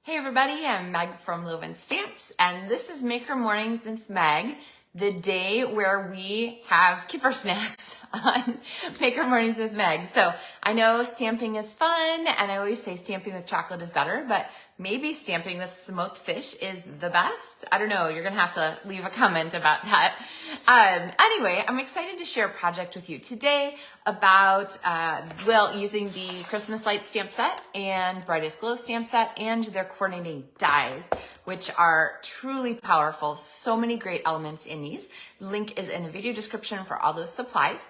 Hey everybody, I'm Meg from Loven Stamps, and this is Maker Mornings with Meg, the day where we have Kipper snacks on Maker Mornings with Meg. So I know stamping is fun, and I always say stamping with chocolate is better, but maybe stamping with smoked fish is the best. I don't know, you're gonna have to leave a comment about that. Anyway, I'm excited to share a project with you today about, using the Christmas light stamp set and Brightest Glow stamp set and their coordinating dies, which are truly powerful. So many great elements in these. The link is in the video description for all those supplies.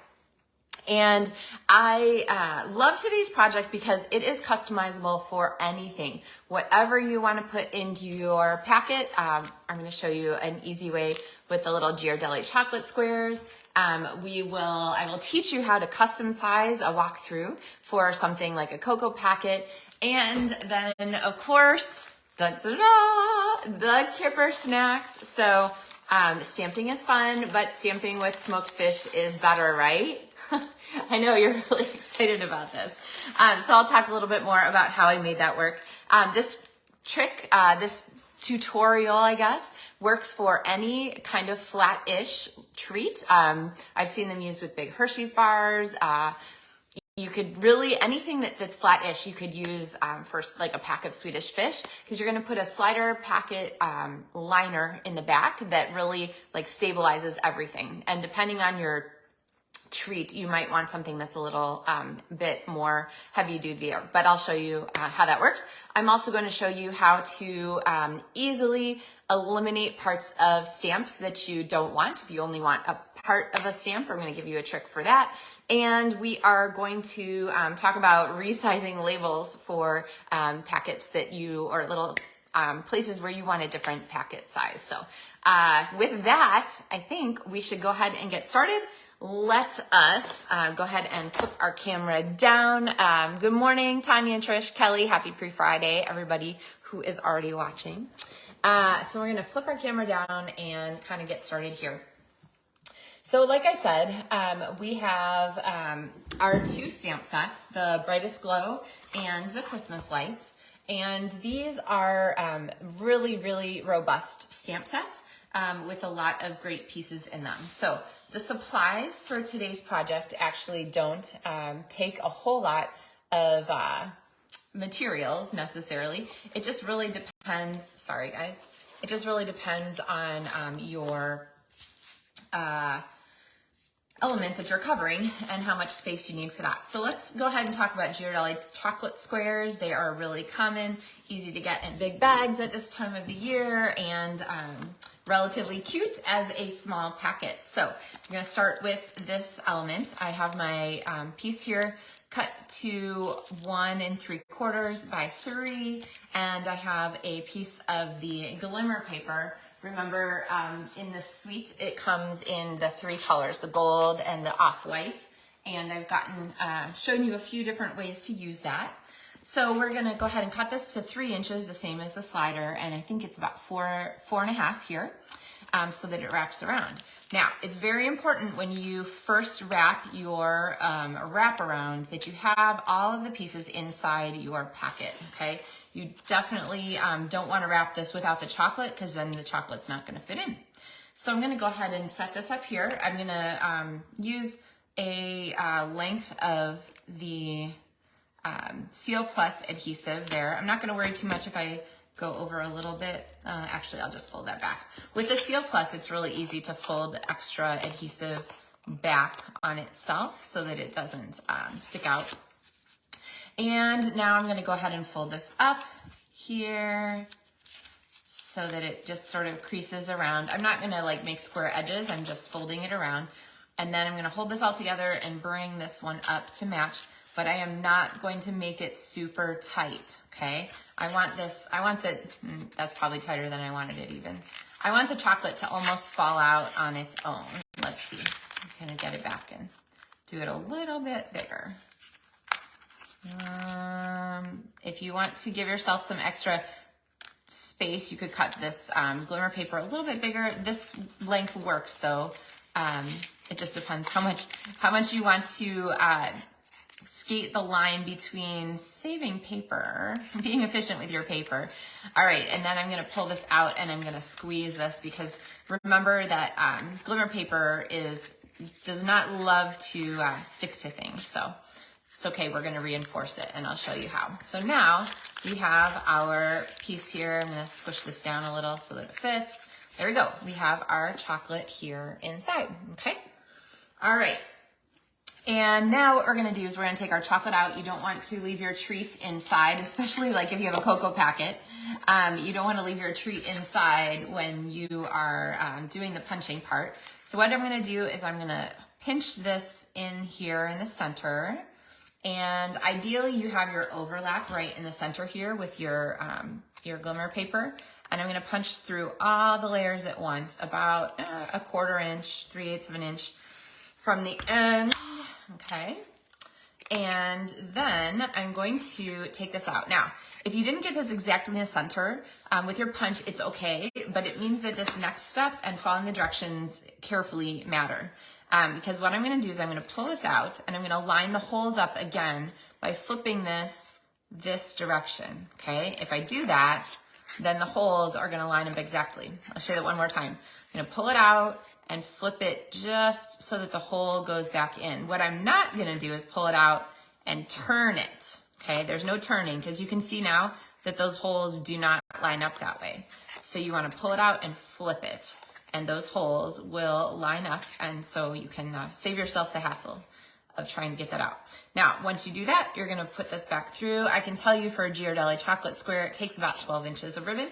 And I love today's project because it is customizable for anything. Whatever you want to put into your packet, I'm going to show you an easy way with the little Ghirardelli chocolate squares. I will teach you how to custom size a walkthrough for something like a cocoa packet. And then, of course, the Kipper snacks. So stamping is fun, but stamping with smoked fish is better, right? I know you're really excited about this. So I'll talk a little bit more about how I made that work. This trick, this tutorial, I guess, works for any kind of flat-ish treat. I've seen them used with big Hershey's bars. You could really, anything that's flat-ish, you could use for like a pack of Swedish fish, because you're gonna put a slider packet liner in the back that really like stabilizes everything. And depending on your treat, you might want something that's a little bit more heavy duty, but I'll show you how that works. I'm also going to show you how to easily eliminate parts of stamps that you don't want. If you only want a part of a stamp, I'm going to give you a trick for that. And we are going to talk about resizing labels for packets that you, or little places where you want a different packet size. So with that, I think we should go ahead and get started. Let us go ahead and flip our camera down. Good morning, Tanya and Trish, Kelly. Happy pre-Friday, everybody who is already watching. So we're going to flip our camera down and kind of get started here. So like I said, we have our two stamp sets, the Brightest Glow and the Christmas lights. And these are really, really robust stamp sets with a lot of great pieces in them. So the supplies for today's project actually don't take a whole lot of materials necessarily. It just really depends, sorry guys, it just really depends on your element that you're covering and how much space you need for that. So let's go ahead and talk about Ghirardelli chocolate squares. They are really common, easy to get in big bags at this time of the year, and relatively cute as a small packet. So I'm going to start with this element. I have my piece here cut to 1 3/4 by 3, and I have a piece of the glimmer paper. Remember, in the suite, it comes in the 3 colors, the gold and the off-white, and I've shown you a few different ways to use that. So we're gonna go ahead and cut this to 3 inches, the same as the slider, and I think it's about 4.5 here, so that it wraps around. Now, it's very important when you first wrap your wraparound that you have all of the pieces inside your packet, okay? You definitely don't want to wrap this without the chocolate, because then the chocolate's not going to fit in. So I'm going to go ahead and set this up here. I'm going to use a length of the Seal Plus adhesive there. I'm not going to worry too much if I go over a little bit. Actually, I'll just fold that back. With the Seal Plus, it's really easy to fold extra adhesive back on itself so that it doesn't stick out. And now I'm going to go ahead and fold this up here so that it just sort of creases around. I'm not going to like make square edges. I'm just folding it around. And then I'm going to hold this all together and bring this one up to match. But I am not going to make it super tight, okay? that's probably tighter than I wanted it even. I want the chocolate to almost fall out on its own. Let's see. I'm going to get it back and do it a little bit bigger. If you want to give yourself some extra space, you could cut this glimmer paper a little bit bigger. This length works though. It just depends how much you want to skate the line between saving paper, being efficient with your paper. All right, and then I'm gonna pull this out and I'm gonna squeeze this because remember that glimmer paper does not love to stick to things. So it's okay, we're gonna reinforce it and I'll show you how. So now we have our piece here. I'm gonna squish this down a little so that it fits. There we go. We have our chocolate here inside, okay? All right. And now what we're gonna do is we're gonna take our chocolate out. You don't want to leave your treat inside, especially like if you have a cocoa packet. You don't wanna leave your treat inside when you are doing the punching part. So what I'm gonna do is I'm gonna pinch this in here in the center. And ideally you have your overlap right in the center here with your glimmer paper. And I'm gonna punch through all the layers at once, about a 1/4 inch, 3/8 of an inch from the end, okay? And then I'm going to take this out. Now, if you didn't get this exactly in the center, with your punch, it's okay, but it means that this next step and following the directions carefully matter. Because what I'm gonna do is I'm gonna pull this out and I'm gonna line the holes up again by flipping this direction, okay? If I do that, then the holes are gonna line up exactly. I'll show you that one more time. I'm gonna pull it out and flip it just so that the hole goes back in. What I'm not gonna do is pull it out and turn it, okay? There's no turning because you can see now that those holes do not line up that way. So you wanna pull it out and flip it, and those holes will line up, and so you can save yourself the hassle of trying to get that out. Now, once you do that, you're gonna put this back through. I can tell you for a Ghirardelli chocolate square, it takes about 12 inches of ribbon.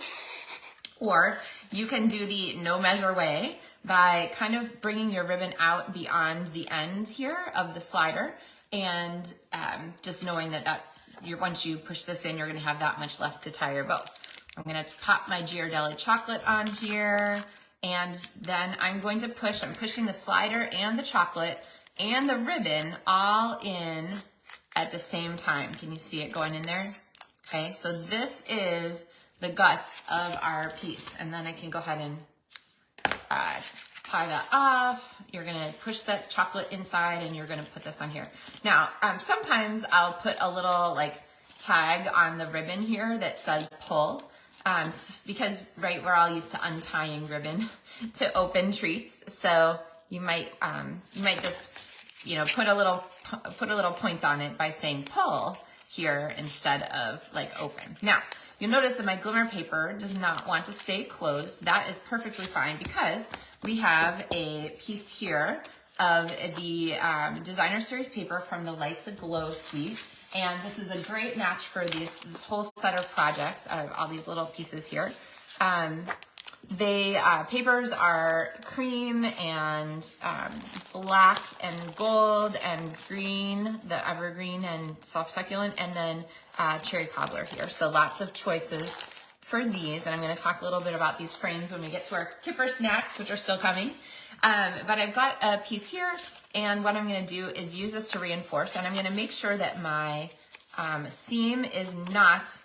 Or you can do the no measure way by kind of bringing your ribbon out beyond the end here of the slider, and just knowing that once you push this in, you're gonna have that much left to tie your bow. I'm gonna pop my Ghirardelli chocolate on here, and then I'm going to I'm pushing the slider and the chocolate and the ribbon all in at the same time. Can you see it going in there? Okay, so this is the guts of our piece. And then I can go ahead and tie that off. You're gonna push that chocolate inside and you're gonna put this on here. Now, sometimes I'll put a little like tag on the ribbon here that says pull. Because right, we're all used to untying ribbon to open treats. So you might just, put a little point on it by saying pull here instead of like open. Now, you'll notice that my glimmer paper does not want to stay closed. That is perfectly fine because we have a piece here of the designer series paper from the Lights Aglow suite. And this is a great match for this whole set of projects, all these little pieces here. Papers are cream and black and gold and green, the evergreen and soft succulent, and then cherry cobbler here. So lots of choices for these. And I'm gonna talk a little bit about these frames when we get to our Kipper snacks, which are still coming. But I've got a piece here, and what I'm gonna do is use this to reinforce, and I'm gonna make sure that my seam is not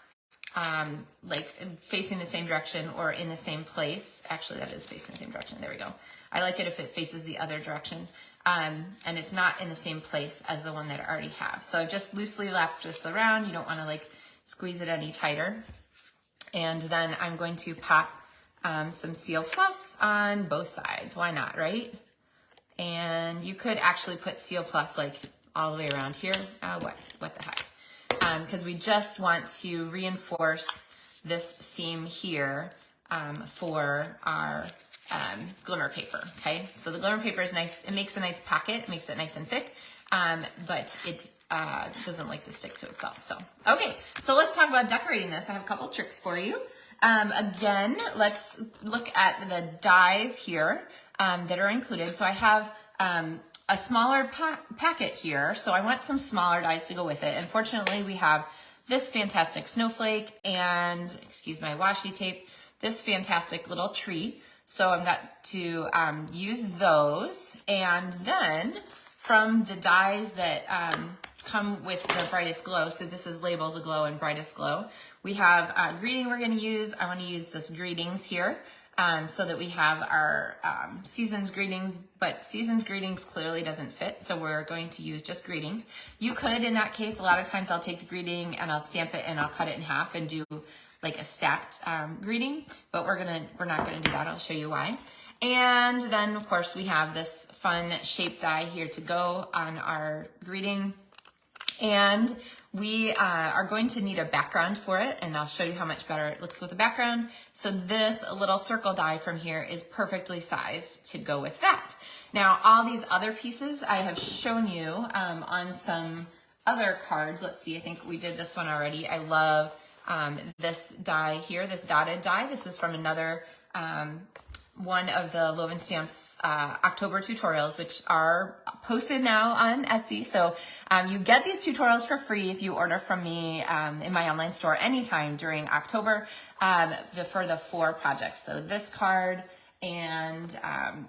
like facing the same direction or in the same place. Actually, that is facing the same direction. There we go. I like it if it faces the other direction. And it's not in the same place as the one that I already have. So just loosely lap this around. You don't want to like squeeze it any tighter. And then I'm going to pop some Seal Plus on both sides. Why not, right? And you could actually put Seal Plus like all the way around here. What the heck? Because we just want to reinforce this seam here for our glimmer paper, okay? So the glimmer paper is nice. It makes a nice packet. It makes it nice and thick, but it doesn't like to stick to itself. So, okay, so let's talk about decorating this. I have a couple tricks for you. Again, let's look at the dies here that are included. So I have a smaller packet here, so I want some smaller dies to go with it. Unfortunately, we have this fantastic snowflake and, excuse my washi tape, this fantastic little tree. So I'm going to use those. And then from the dies that come with the Brightest Glow, so this is Labels Aglow and Brightest Glow, we have greeting we're going to use. I want to use this greetings here. so that we have our season's greetings, but season's greetings clearly doesn't fit, so we're going to use just greetings. You could, in that case, a lot of times I'll take the greeting and I'll stamp it and I'll cut it in half and do like a stacked greeting, but we're not gonna do that. I'll show you why. And then of course we have this fun shape die here to go on our greeting. And we are going to need a background for it, and I'll show you how much better it looks with a background. So this little circle die from here is perfectly sized to go with that. Now, all these other pieces I have shown you on some other cards. Let's see, I think we did this one already. I love this die here, this dotted die. This is from another one of the LovenStamps October tutorials, which are posted now on Etsy. So you get these tutorials for free if you order from me in my online store anytime during October for the 4 projects. So this card and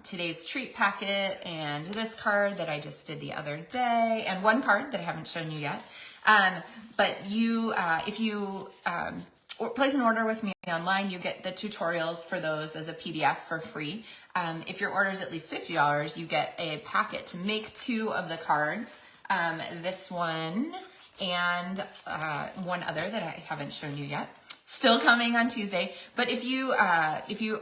today's treat packet and this card that I just did the other day and one card that I haven't shown you yet. But you, if you place an order with me online, you get the tutorials for those as a PDF for free. If your order is at least $50, you get a packet to make 2 of the cards, this one and one other that I haven't shown you yet. Still coming on Tuesday. But if you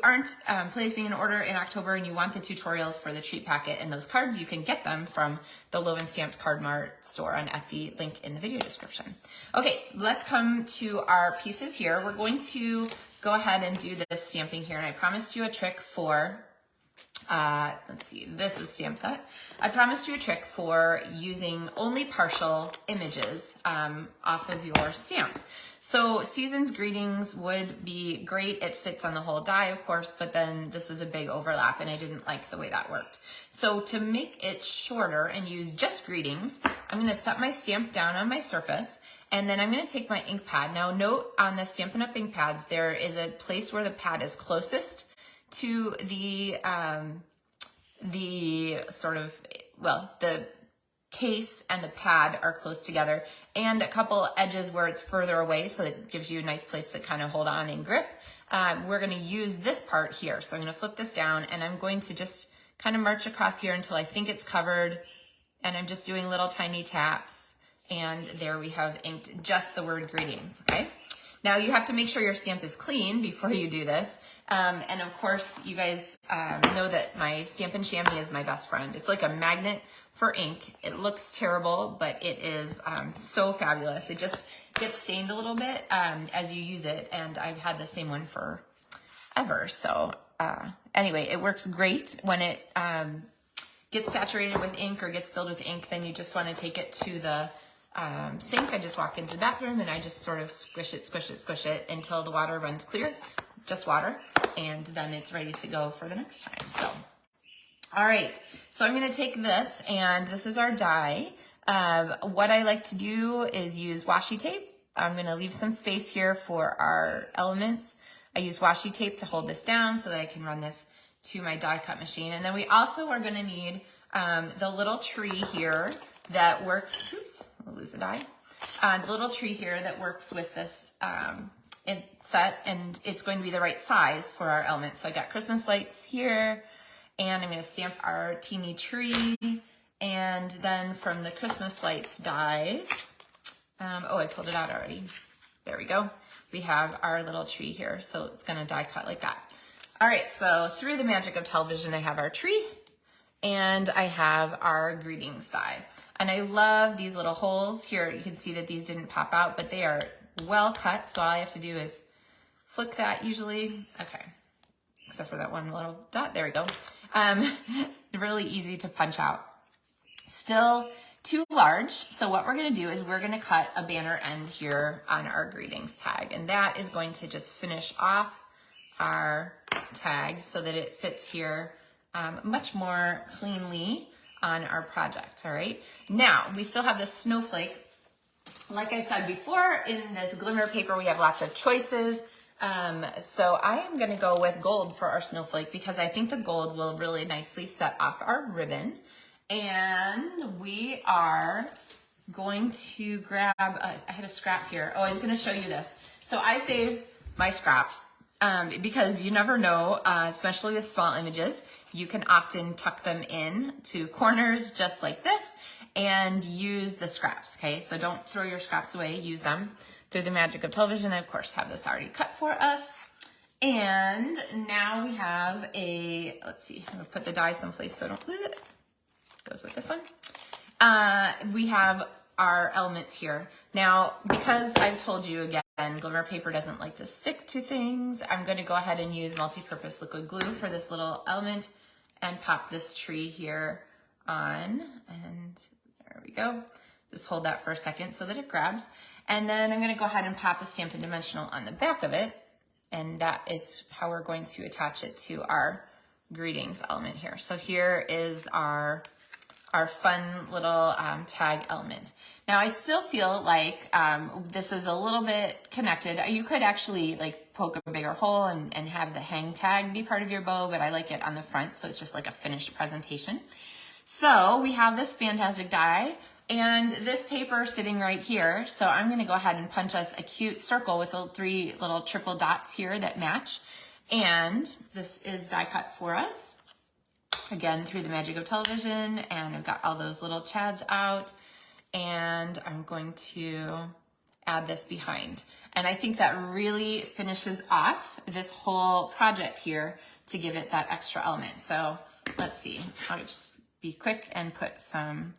aren't placing an order in October and you want the tutorials for the treat packet and those cards, you can get them from the LovenStampsCardMart store on Etsy, link in the video description. Okay, let's come to our pieces here. We're going to go ahead and do this stamping here, and I promised you a trick for, let's see, this is stamp set. I promised you a trick for using only partial images off of your stamps. So Season's Greetings would be great. It fits on the whole die, of course, but then this is a big overlap and I didn't like the way that worked. So to make it shorter and use just greetings, I'm gonna set my stamp down on my surface and then I'm gonna take my ink pad. Now note on the Stampin' Up! Ink pads, there is a place where the pad is closest to the sort of, well, the case and the pad are close together, and a couple edges where it's further away, so it gives you a nice place to kind of hold on and grip. We're going to use this part here, so I'm going to flip this down and I'm going to just kind of march across here until I think it's covered, and I'm just doing little tiny taps, and there we have inked just the word greetings. Okay, now you have to make sure your stamp is clean before you do this. And of course, you guys know that my Stampin' Chamois is my best friend. It's like a magnet for ink. It looks terrible, but it is so fabulous. It just gets stained a little bit as you use it, and I've had the same one forever. So anyway, it works great when it gets saturated with ink or gets filled with ink. Then you just want to take it to the sink. I just walk into the bathroom and I just sort of squish it until the water runs clear, just water, and then it's ready to go for the next time. So, all right, so I'm gonna take this, and this is our die. What I like to do is use washi tape. I'm gonna leave some space here for our elements. I use washi tape to hold this down so that I can run this to my die cut machine. And then we also are gonna need the little tree here that works, oops, I'll lose a die. The little tree here that works with this set, and it's going to be the right size for our elements. So I got Christmas lights here, and I'm going to stamp our teeny tree, and then from the Christmas lights dies, oh, I pulled it out already. There we go. We have our little tree here, so it's going to die cut like that. All right, so through the magic of television, I have our tree, and I have our greetings die. And I love these little holes here. You can see that these didn't pop out, but they are well cut, so all I have to do is flick that usually. Okay, except for that one little dot. There we go. Really easy to punch out. Still too large, so what we're going to do is we're going to cut a banner end here on our greetings tag, and that is going to just finish off our tag so that it fits here much more cleanly on our project. All right, now we still have this snowflake. Like I said before, in this glimmer paper, we have lots of choices. So I am going to go with gold for our snowflake because I think the gold will really nicely set off our ribbon. And we are going to grab, I had a scrap here. Oh, I was going to show you this. So I save my scraps because you never know, especially with small images, you can often tuck them in to corners just like this and use the scraps, okay? So don't throw your scraps away, use them through the magic of television. I, of course, have this already cut for us. And now we have a, let's see, I'm gonna put the die someplace so I don't lose it. Goes with this one. We have our elements here. Now, because I've told you again, glimmer paper doesn't like to stick to things, I'm going to go ahead and use multi-purpose liquid glue for this little element and pop this tree here on. And there we go. Just hold that for a second so that it grabs. And then I'm going to go ahead and pop a Stampin' Dimensional on the back of it. And that is how we're going to attach it to our greetings element here. So here is our fun little tag element. Now I still feel like this is a little bit connected. You could actually like poke a bigger hole and have the hang tag be part of your bow, but I like it on the front, so it's just like a finished presentation. So we have this fantastic die and this paper sitting right here. So I'm gonna go ahead and punch us a cute circle with 3 little triple dots here that match. And this is die cut for us. Again, through the magic of television, and I've got all those little chads out, and I'm going to add this behind. And I think that really finishes off this whole project here to give it that extra element. So let's see, I'll just be quick and put some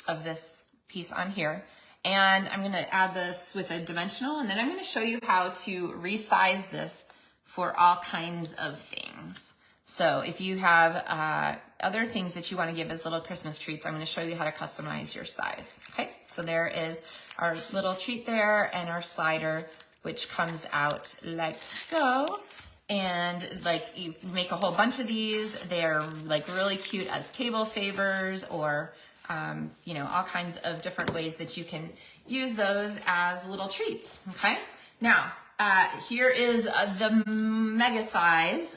of this piece on here. And I'm gonna add this with a dimensional, and then I'm gonna show you how to resize this for all kinds of things. So if you have other things that you want to give as little Christmas treats, I'm going to show you how to customize your size. Okay, so there is our little treat there and our slider, which comes out like so. And like you make a whole bunch of these. They're like really cute as table favors, or you know, all kinds of different ways that you can use those as little treats. Okay, now here is the mega size.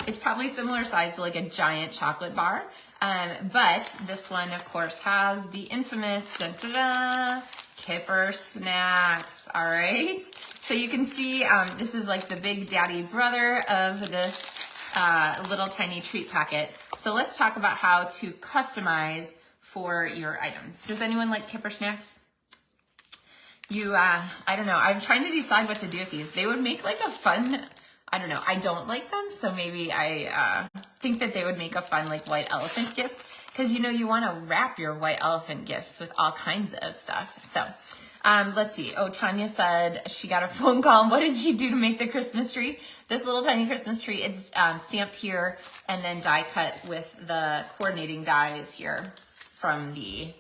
It's probably similar size to like a giant chocolate bar, but this one, of course, has the infamous Kipper snacks. All right, so you can see this is like the big daddy brother of this little tiny treat packet. So let's talk about how to customize for your items. Does anyone like Kipper snacks? I don't know. I'm trying to decide what to do with these. They would make like a fun, I don't know. I don't like them, so maybe I think that they would make a fun like white elephant gift, because you know you want to wrap your white elephant gifts with all kinds of stuff. So let's see. Oh, Tanya said she got a phone call. What did she do to make the Christmas tree? This little tiny Christmas tree, it's stamped here and then die cut with the coordinating dies here from the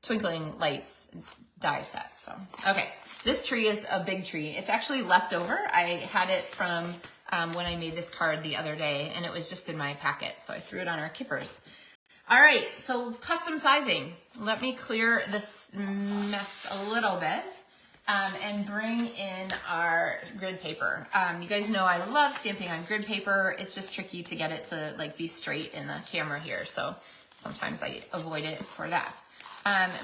Twinkling Lights die set. So, okay, this tree is a big tree. It's actually left over. I had it from when I made this card the other day, and it was just in my packet, so I threw it on our Kippers. All right, so custom sizing. Let me clear this mess a little bit and bring in our grid paper. You guys know I love stamping on grid paper. It's just tricky to get it to like be straight in the camera here, so sometimes I avoid it for that.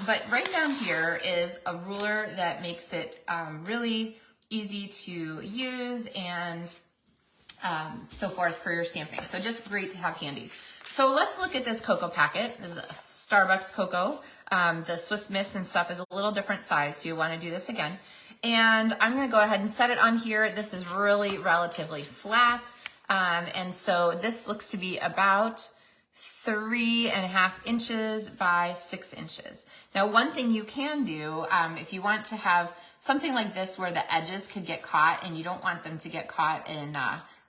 But right down here is a ruler that makes it really easy to use and so forth for your stamping. So just great to have handy. So let's look at this cocoa packet. This is a Starbucks cocoa. The Swiss Miss and stuff is a little different size, so you want to do this again. And I'm going to go ahead and set it on here. This is really relatively flat. And so this looks to be about 3.5 inches by 6 inches. Now, one thing you can do, if you want to have something like this where the edges could get caught and you don't want them to get caught in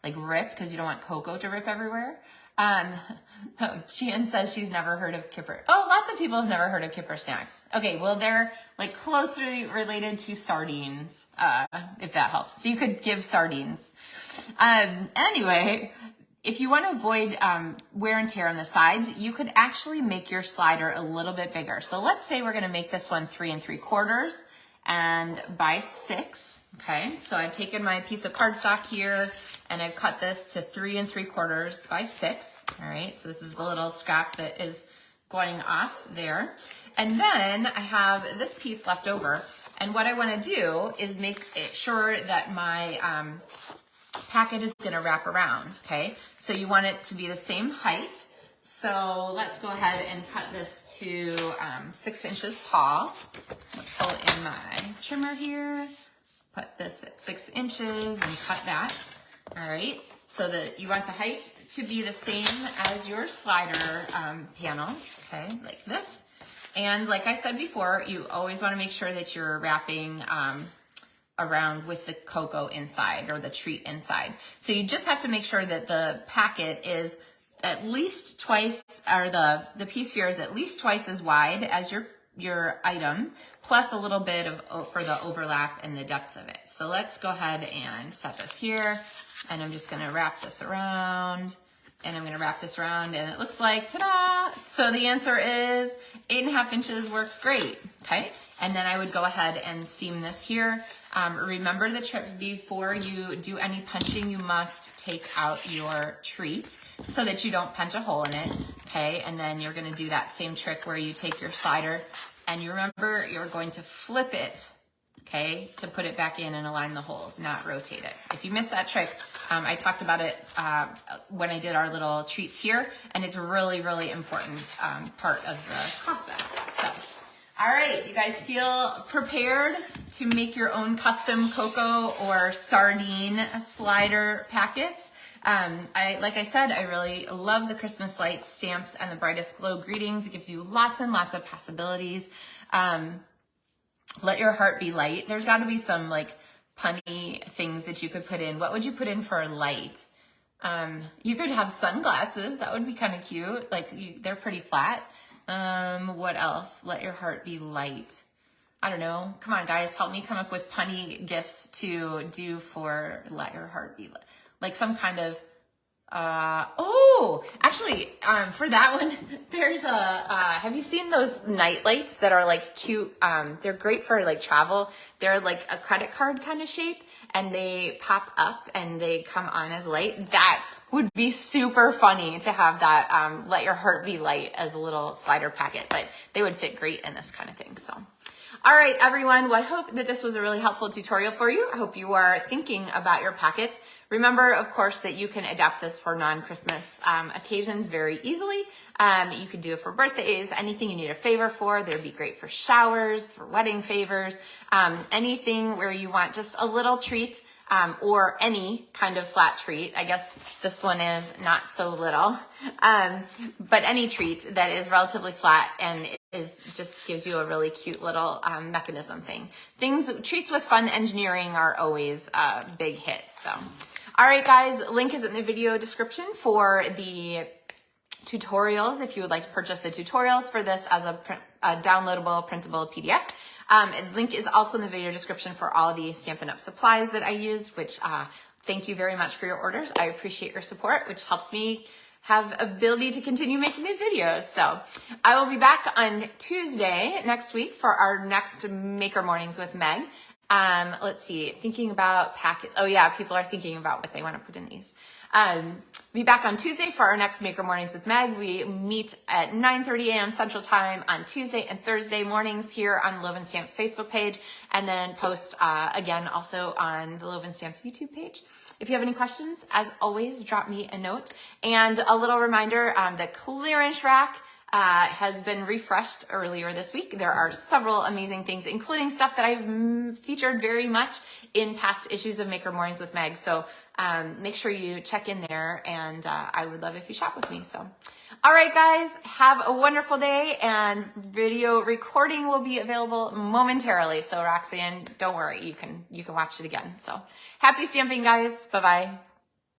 like rip, because you don't want cocoa to rip everywhere. Jan says she's never heard of Kipper. Oh, lots of people have never heard of Kipper snacks. Okay, well, they're like closely related to sardines, if that helps. So you could give sardines. Anyway, if you want to avoid wear and tear on the sides, you could actually make your slider a little bit bigger. So let's say we're going to make this one 3 3/4 and by 6. Okay, so I've taken my piece of cardstock here and I've cut this to 3 3/4 by 6. All right, so this is the little scrap that is going off there. And then I have this piece left over. And what I want to do is make sure that my packet is going to wrap around, okay? So you want it to be the same height. So let's go ahead and cut this to 6 inches tall. I'll pull in my trimmer here, put this at 6 inches and cut that. All right, so that you want the height to be the same as your slider panel, okay, like this. And like I said before, you always want to make sure that you're wrapping around with the cocoa inside or the treat inside. So you just have to make sure that the packet is at least twice, or the piece here is at least twice as wide as your item, plus a little bit of for the overlap and the depth of it. So let's go ahead and set this here, and I'm just gonna wrap this around, and I'm gonna wrap this around, and it looks like, ta-da! So the answer is 8.5 inches works great, okay? And then I would go ahead and seam this here. Remember the trick, before you do any punching, you must take out your treat so that you don't punch a hole in it, okay? And then you're gonna do that same trick where you take your slider and you remember you're going to flip it, okay, to put it back in and align the holes, not rotate it. If you missed that trick, I talked about it when I did our little treats here, and it's a really, really important part of the process. So, all right, you guys feel prepared to make your own custom cocoa or sardine slider packets? Like I said, I really love the Christmas lights, stamps, and the Brightest Glow greetings. It gives you lots and lots of possibilities. Let your heart be light. There's got to be some like punny things that you could put in. What would you put in for light? You could have sunglasses. That would be kind of cute. Like they're pretty flat. What else? Let your heart be light. I don't know. Come on, guys. Help me come up with punny gifts to do for let your heart be light. Like some kind of, actually, for that one, there's have you seen those night lights that are like cute? They're great for like travel. They're like a credit card kind of shape, and they pop up and they come on as light. That would be super funny to have that let your heart be light as a little slider packet, but they would fit great in this kind of thing. So, all right, everyone. Well, I hope that this was a really helpful tutorial for you. I hope you are thinking about your packets. Remember, of course, that you can adapt this for non-Christmas occasions very easily. You could do it for birthdays, anything you need a favor for. They'd be great for showers, for wedding favors, anything where you want just a little treat, or any kind of flat treat. I guess this one is not so little, but any treat that is relatively flat and just gives you a really cute little mechanism thing. Treats with fun engineering are always a big hit. So, all right, guys, link is in the video description for the tutorials if you would like to purchase the tutorials for this as a downloadable, printable PDF. And link is also in the video description for all the Stampin' Up supplies that I use, which thank you very much for your orders. I appreciate your support, which helps me have ability to continue making these videos. So I will be back on Tuesday next week for our next Maker Mornings with Meg. Let's see, thinking about packets. Oh yeah, people are thinking about what they want to put in these. Be back on Tuesday for our next Maker Mornings with Meg. We meet at 9:30 a.m. Central Time on Tuesday and Thursday mornings here on Loven Stamps Facebook page, and then post again also on the Loven Stamps YouTube page. If you have any questions, as always, drop me a note. And a little reminder, the clearance rack has been refreshed earlier this week. There are several amazing things, including stuff that I've featured very much in past issues of Maker Mornings with Meg. So make sure you check in there, and I would love if you shop with me. So, all right, guys, have a wonderful day, and video recording will be available momentarily. So Roxanne, don't worry, you can watch it again. So happy stamping, guys. Bye-bye.